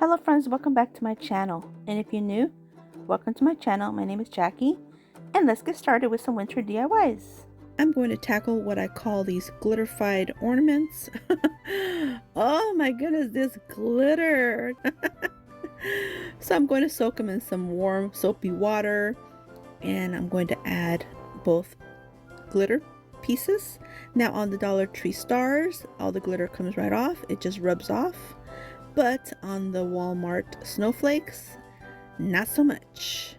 Hello friends, welcome back to my channel. And if you're new, welcome to my channel. My name is Jackie and let's get started with some winter DIYs. I'm going to tackle what I call these glitterified ornaments. Oh my goodness, this glitter! So I'm going to soak them in some warm soapy water and I'm going to add both glitter pieces. Now on the Dollar Tree stars, all the glitter comes right off. It just rubs off. But on the Walmart snowflakes, not so much.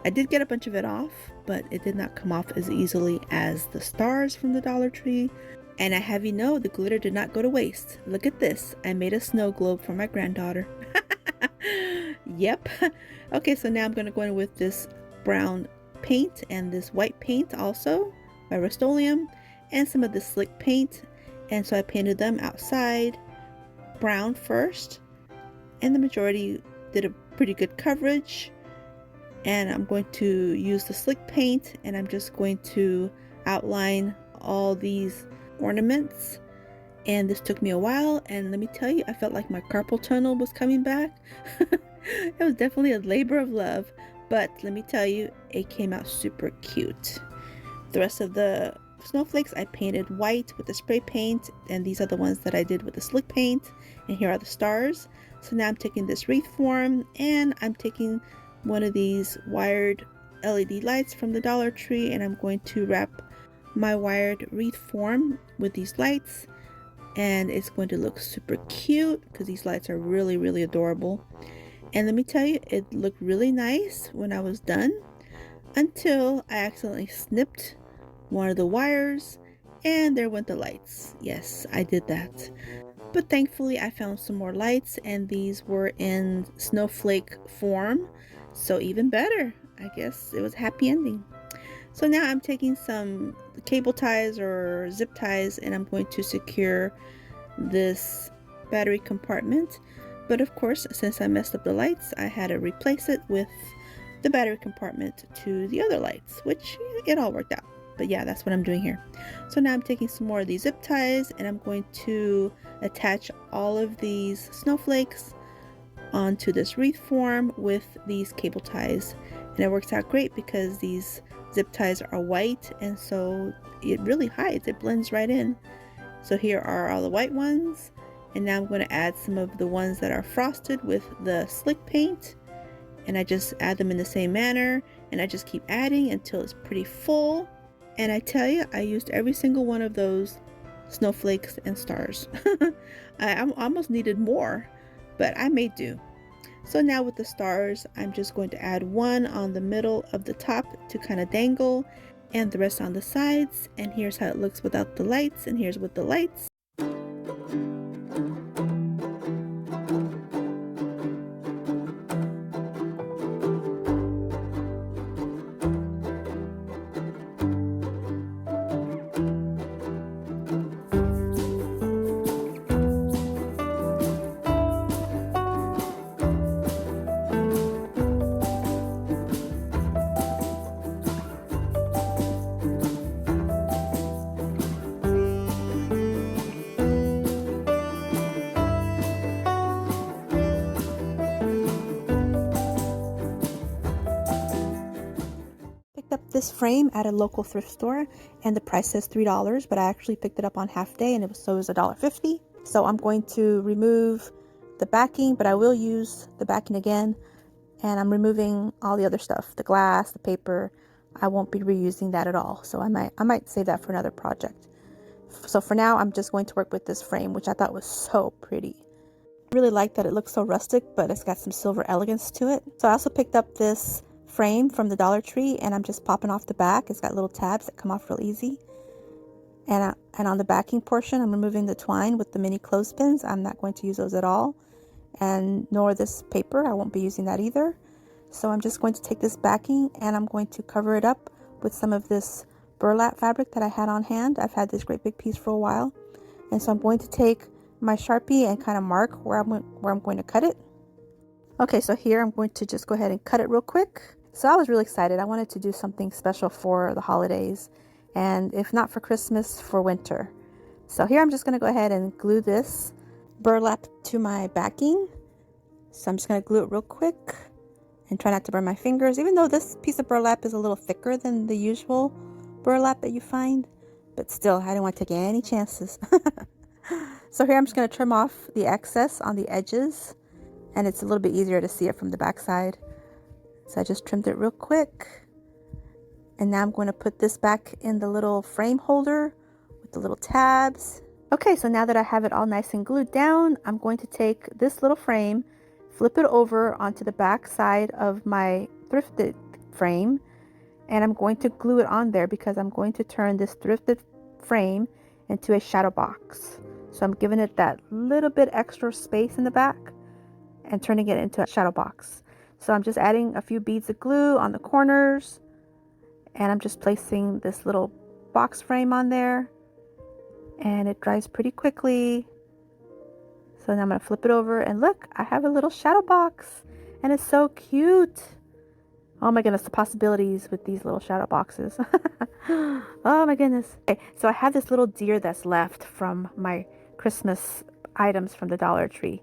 I did get a bunch of it off, but it did not come off as easily as the stars from the Dollar Tree. And I have you know, the glitter did not go to waste. Look at this. I made a snow globe for my granddaughter. Yep. Okay, so now I'm going to go in with this brown paint and this white paint also by Rust-Oleum and some of the slick paint. And so I painted them outside brown first, and the majority did a pretty good coverage. And I'm going to use the slick paint and I'm just going to outline all these ornaments. And this took me a while, and let me tell you, I felt like my carpal tunnel was coming back. It was definitely a labor of love, but let me tell you, it came out super cute. The rest of the snowflakes I painted white with the spray paint, and these are the ones that I did with the slick paint, and here are the stars. So now I'm taking this wreath form and I'm taking one of these wired LED lights from the Dollar Tree, and I'm going to wrap my wired wreath form with these lights, and it's going to look super cute because these lights are really adorable. And let me tell you, it looked really nice when I was done, until I accidentally snipped one of the wires and there went the lights. Yes, I did that. But thankfully I found some more lights, and these were in snowflake form, so even better. I guess it was a happy ending. So now I'm taking some cable ties or zip ties and I'm going to secure this battery compartment. But of course, since I messed up the lights, I had to replace it with the battery compartment to the other lights, which it all worked out. But yeah, that's what I'm doing here. So now I'm taking some more of these zip ties and I'm going to attach all of these snowflakes onto this wreath form with these cable ties. And it works out great because these zip ties are white, and so it really hides, it blends right in. So here are all the white ones, and now I'm going to add some of the ones that are frosted with the slick paint, and I just add them in the same manner, and I just keep adding until it's pretty full. And I tell you, I used every single one of those snowflakes and stars. I almost needed more, but I made do. So now with the stars, I'm just going to add one on the middle of the top to kind of dangle, and the rest on the sides. And here's how it looks without the lights, and here's with the lights. Up this frame at a local thrift store, and the price says $3, but I actually picked it up on half day and it was $1.50. So I'm going to remove the backing, but I will use the backing again, and I'm removing all the other stuff, the glass, the paper. I won't be reusing that at all, so I might save that for another project. So for now I'm just going to work with this frame, which I thought was so pretty. I really like that it looks so rustic, but it's got some silver elegance to it. So I also picked up this frame from the Dollar Tree, and I'm just popping off the back. It's got little tabs that come off real easy, and on the backing portion I'm removing the twine with the mini clothespins. I'm not going to use those at all, and nor this paper. I won't be using that either. So I'm just going to take this backing and I'm going to cover it up with some of this burlap fabric that I had on hand. I've had this great big piece for a while, and so I'm going to take my Sharpie and kind of mark where I'm going to cut it. Okay, so here I'm going to just go ahead and cut it real quick. So I was really excited. I wanted to do something special for the holidays, and if not for Christmas, for winter. So here I'm just going to go ahead and glue this burlap to my backing So I'm just going to glue it real quick and try not to burn my fingers, even though this piece of burlap is a little thicker than the usual burlap that you find. But still, I didn't want to take any chances. So here I'm just going to trim off the excess on the edges, and it's a little bit easier to see it from the back side. So I just trimmed it real quick. And now I'm going to put this back in the little frame holder with the little tabs. Okay, so now that I have it all nice and glued down, I'm going to take this little frame, flip it over onto the back side of my thrifted frame, and I'm going to glue it on there because I'm going to turn this thrifted frame into a shadow box. So I'm giving it that little bit extra space in the back and turning it into a shadow box. So I'm just adding a few beads of glue on the corners, and I'm just placing this little box frame on there, and it dries pretty quickly. So now I'm going to flip it over, and look, I have a little shadow box, and it's so cute. Oh my goodness, the possibilities with these little shadow boxes. Oh my goodness. Okay, so I have this little deer that's left from my Christmas items from the Dollar Tree,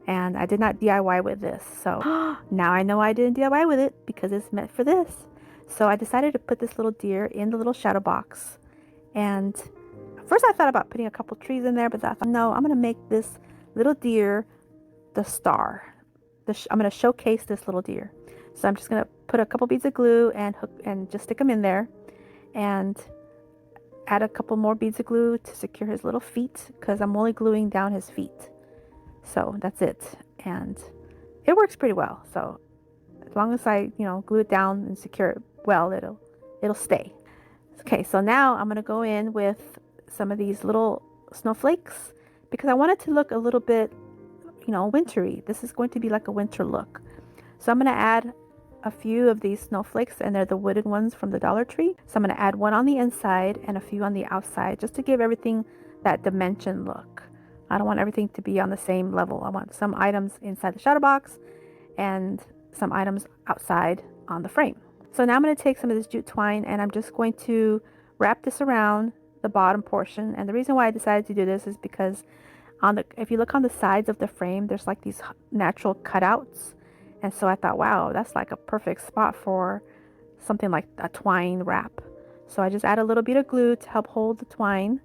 and I did not DIY with this. So now I know I didn't DIY with it because it's meant for this. So I decided to put this little deer in the little shadow box. And first I thought about putting a couple trees in there, but I thought, no, I'm going to make this little deer the star. I'm going to showcase this little deer. So I'm just going to put a couple beads of glue and hook and just stick them in there, and add a couple more beads of glue to secure his little feet because I'm only gluing down his feet. So that's it, and it works pretty well. So as long as I, glue it down and secure it well, it'll stay. Okay, so now I'm going to go in with some of these little snowflakes because I want it to look a little bit, wintry. This is going to be like a winter look. So I'm going to add a few of these snowflakes, and they're the wooden ones from the Dollar Tree. So I'm going to add one on the inside and a few on the outside just to give everything that dimension look. I don't want everything to be on the same level. I want some items inside the shadow box and some items outside on the frame. So now I'm going to take some of this jute twine, and I'm just going to wrap this around the bottom portion. And the reason why I decided to do this is because if you look on the sides of the frame, there's like these natural cutouts. And so I thought, wow, that's like a perfect spot for something like a twine wrap. So I just add a little bit of glue to help hold the twine,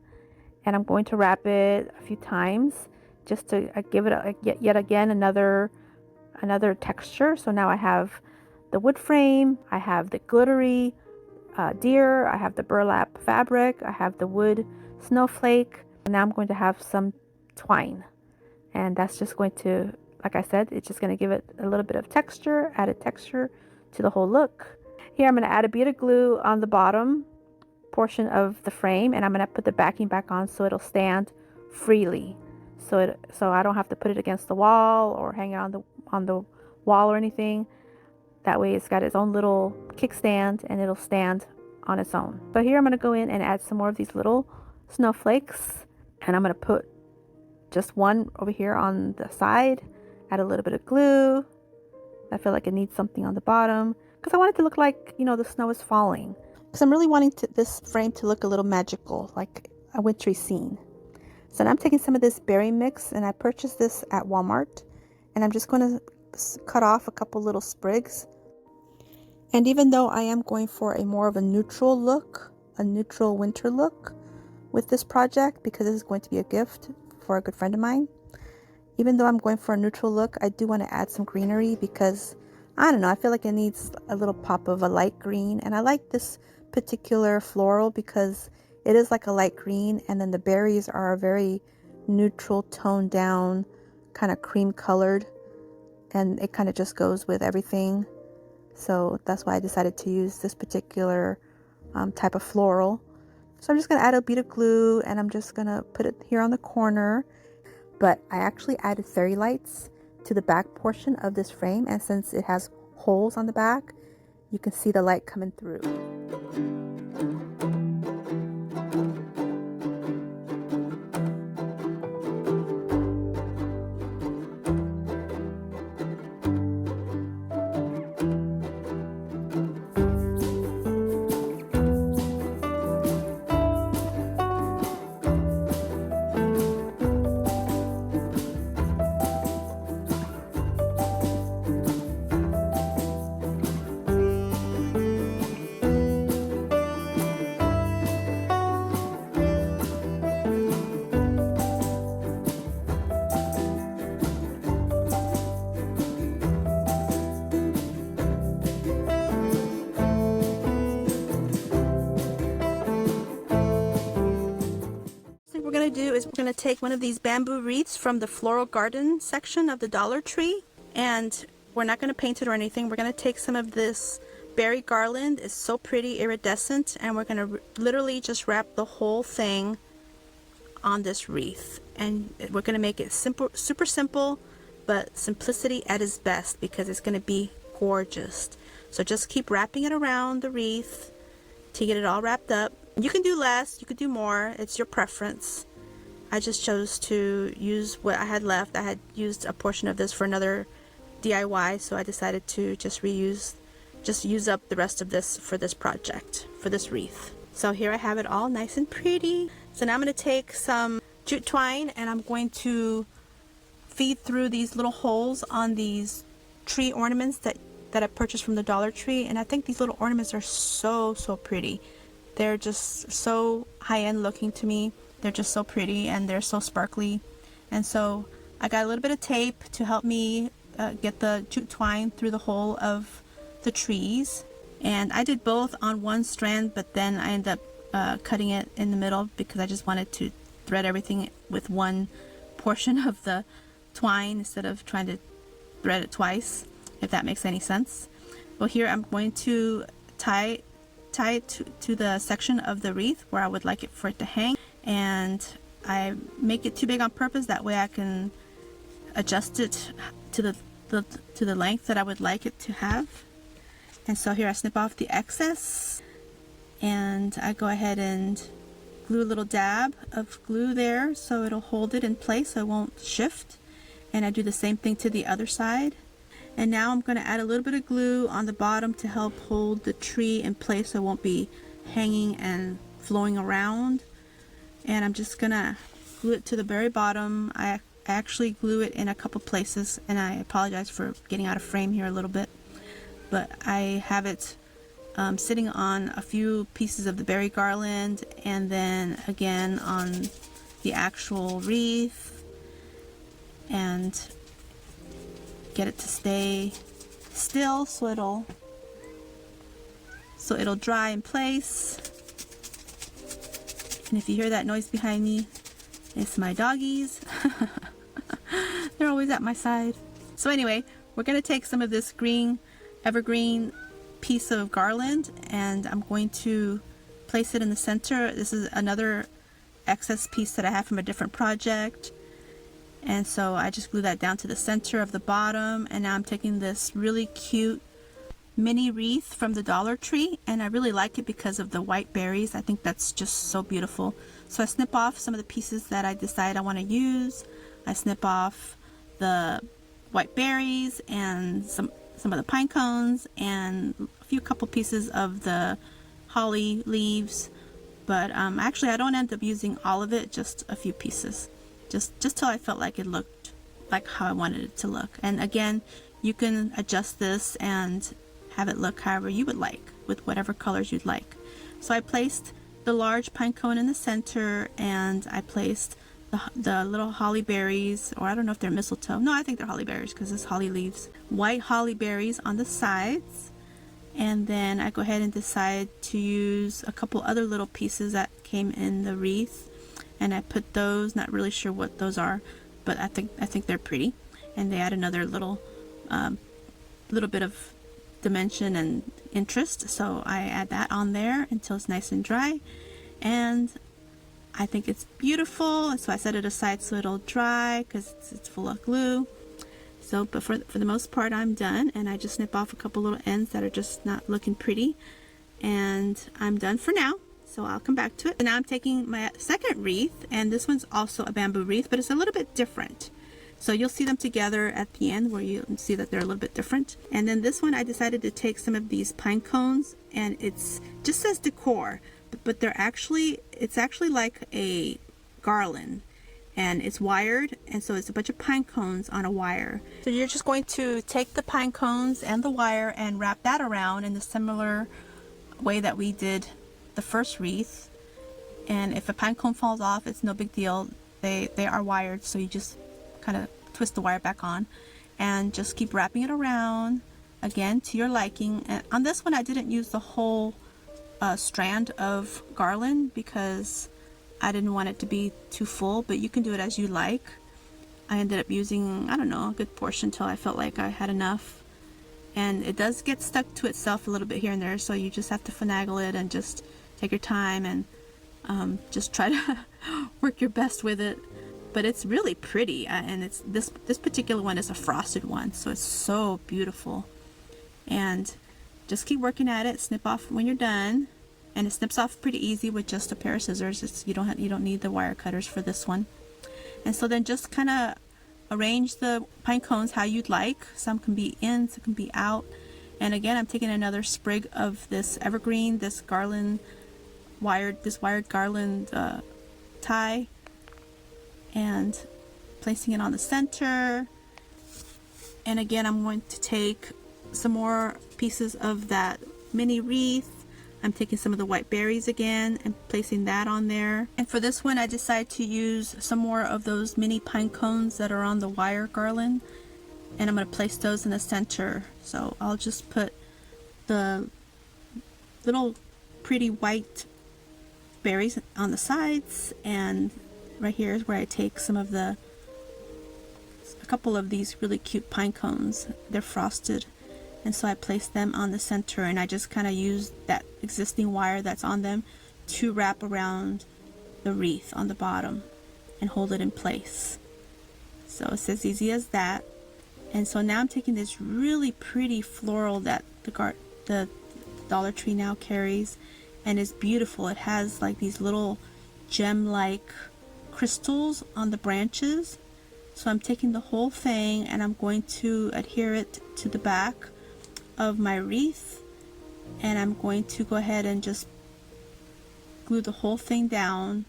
and I'm going to wrap it a few times just to give it yet again another texture. So now I have the wood frame, I have the glittery deer, I have the burlap fabric, I have the wood snowflake, and now I'm going to have some twine, and that's just going to, like I said, it's just going to give it a little bit of texture, added texture to the whole look. Here I'm going to add a bead of glue on the bottom portion of the frame, and I'm going to put the backing back on so it'll stand freely. So I don't have to put it against the wall or hang it on the wall or anything. That way it's got its own little kickstand and it'll stand on its own. So here I'm going to go in and add some more of these little snowflakes, and I'm going to put just one over here on the side. Add a little bit of glue. I feel like it needs something on the bottom because I want it to look like, the snow is falling. Because I'm really wanting this frame to look a little magical, like a wintry scene. So now I'm taking some of this berry mix, and I purchased this at Walmart, and I'm just going to cut off a couple little sprigs. And even though I am going for a more of a neutral look, a neutral winter look with this project, because this is going to be a gift for a good friend of mine, even though I'm going for a neutral look, I do want to add some greenery because, I don't know, I feel like it needs a little pop of a light green. And I like this particular floral because it is like a light green, and then the berries are a very neutral, toned down, kind of cream colored, and it kind of just goes with everything. So that's why I decided to use this particular type of floral. So I'm just going to add a bead of glue, and I'm just going to put it here on the corner. But I actually added fairy lights to the back portion of this frame, and since it has holes on the back, you can see the light coming through. do is we're going to take one of these bamboo wreaths from the floral garden section of the Dollar Tree, and we're not going to paint it or anything. We're going to take some of this berry garland. It's so pretty, iridescent, and we're going to literally just wrap the whole thing on this wreath. And we're going to make it simple, super simple, but simplicity at its best, because it's going to be gorgeous. So just keep wrapping it around the wreath to get it all wrapped up. You can do less, you could do more, it's your preference. I just chose to use what I had left. I had used a portion of this for another DIY, so I decided to just use up the rest of this for this project, for this wreath. So here I have it all nice and pretty. So now I'm going to take some jute twine and I'm going to feed through these little holes on these tree ornaments that I purchased from the Dollar Tree. And I think these little ornaments are so pretty. They're just so high-end looking to me. They're just so pretty and they're so sparkly. And so I got a little bit of tape to help me get the jute twine through the hole of the trees. And I did both on one strand, but then I ended up cutting it in the middle because I just wanted to thread everything with one portion of the twine instead of trying to thread it twice, if that makes any sense. Well, here I'm going to tie it to the section of the wreath where I would like it for it to hang, and I make it too big on purpose, that way I can adjust it to the length that I would like it to have. And so here I snip off the excess and I go ahead and glue a little dab of glue there so it'll hold it in place so it won't shift. And I do the same thing to the other side. And now I'm going to add a little bit of glue on the bottom to help hold the tree in place so it won't be hanging and flowing around. And I'm just going to glue it to the very bottom. I actually glue it in a couple places, and I apologize for getting out of frame here a little bit. But I have it sitting on a few pieces of the berry garland, and then again on the actual wreath, and get it to stay still so it'll dry in place. And if you hear that noise behind me, it's my doggies. They're always at my side. So anyway, we're going to take some of this green evergreen piece of garland and I'm going to place it in the center. This is another excess piece that I have from a different project. And so I just glue that down to the center of the bottom, and now I'm taking this really cute mini wreath from the Dollar Tree, and I really like it because of the white berries. I think that's just so beautiful. So I snip off some of the pieces that I decide I want to use. I snip off the white berries and some of the pine cones and a couple pieces of the holly leaves, but actually I don't end up using all of it, just a few pieces. Just till I felt like it looked like how I wanted it to look. And again, you can adjust this and have it look however you would like, with whatever colors you'd like. So I placed the large pine cone in the center, and I placed the little holly berries, or I don't know if they're mistletoe. No, I think they're holly berries because it's holly leaves. White holly berries on the sides. And then I go ahead and decide to use a couple other little pieces that came in the wreath, and I put those, not really sure what those are, but I think they're pretty, and they add another little bit of dimension and interest. So I add that on there until it's nice and dry, and I think it's beautiful. So I set it aside so it'll dry because it's full of glue. So, but for the most part, I'm done, and I just snip off a couple little ends that are just not looking pretty, and I'm done for now. So I'll come back to it. And now I'm taking my second wreath, and this one's also a bamboo wreath, but it's a little bit different. So you'll see them together at the end where you see that they're a little bit different. And then this one, I decided to take some of these pine cones, and it's just says decor, but it's actually like a garland, and it's wired, and so it's a bunch of pine cones on a wire. So you're just going to take the pine cones and the wire and wrap that around in the similar way that we did the first wreath. And if a pine cone falls off, it's no big deal. They are wired, so you just kind of twist the wire back on and just keep wrapping it around, again to your liking. And on this one I didn't use the whole strand of garland because I didn't want it to be too full, but you can do it as you like. I ended up using, I don't know, a good portion till I felt like I had enough. And it does get stuck to itself a little bit here and there, so you just have to finagle it and just take your time and just try to work your best with it. But it's really pretty, and it's this particular one is a frosted one, so it's so beautiful. And just keep working at it. Snip off when you're done, and it snips off pretty easy with just a pair of scissors. You don't need the wire cutters for this one. And so then just kind of arrange the pine cones how you'd like. Some can be in, some can be out. And again, I'm taking another sprig of this evergreen, this wired garland tie, and placing it on the center. And again, I'm going to take some more pieces of that mini wreath. I'm taking some of the white berries again and placing that on there. And for this one, I decided to use some more of those mini pine cones that are on the wire garland, and I'm going to place those in the center. So I'll just put the little pretty white berries on the sides, and right here is where I take a couple of these really cute pine cones. They're frosted, and so I place them on the center, and I just kind of use that existing wire that's on them to wrap around the wreath on the bottom and hold it in place. So it's as easy as that. And so now I'm taking this really pretty floral that the Dollar Tree now carries, and it's beautiful. It has like these little gem-like crystals on the branches. So I'm taking the whole thing and I'm going to adhere it to the back of my wreath, and I'm going to go ahead and just glue the whole thing down.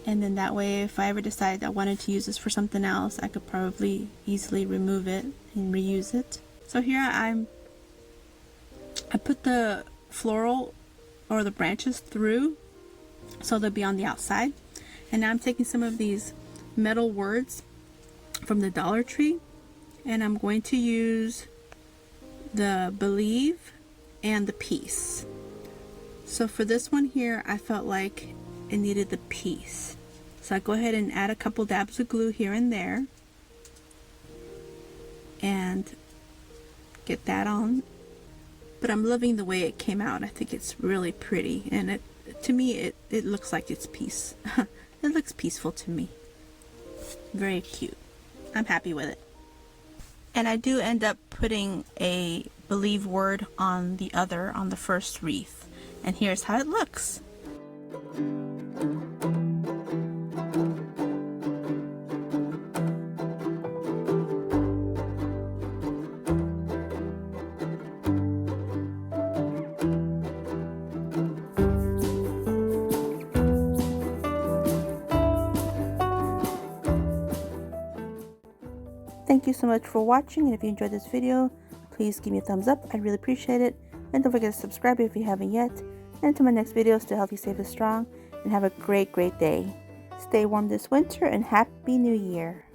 And then that way, if I ever decided I wanted to use this for something else, I could probably easily remove it and reuse it. So here I put the floral or the branches through, so they'll be on the outside. And now I'm taking some of these metal words from the Dollar Tree, and I'm going to use the believe and the peace. So for this one here, I felt like it needed the peace. So I go ahead and add a couple dabs of glue here and there and get that on. But I'm loving the way it came out. I think it's really pretty, and to me it looks like it's peace. It looks peaceful to me. Very cute. I'm happy with it. And I do end up putting a believe word on the first wreath. And here's how it looks. Thank you so much for watching, and if you enjoyed this video, please give me a thumbs up. I'd really appreciate it. And don't forget to subscribe if you haven't yet. And until my next video, stay healthy, safe, and strong, and have a great day. Stay warm this winter, and Happy New Year.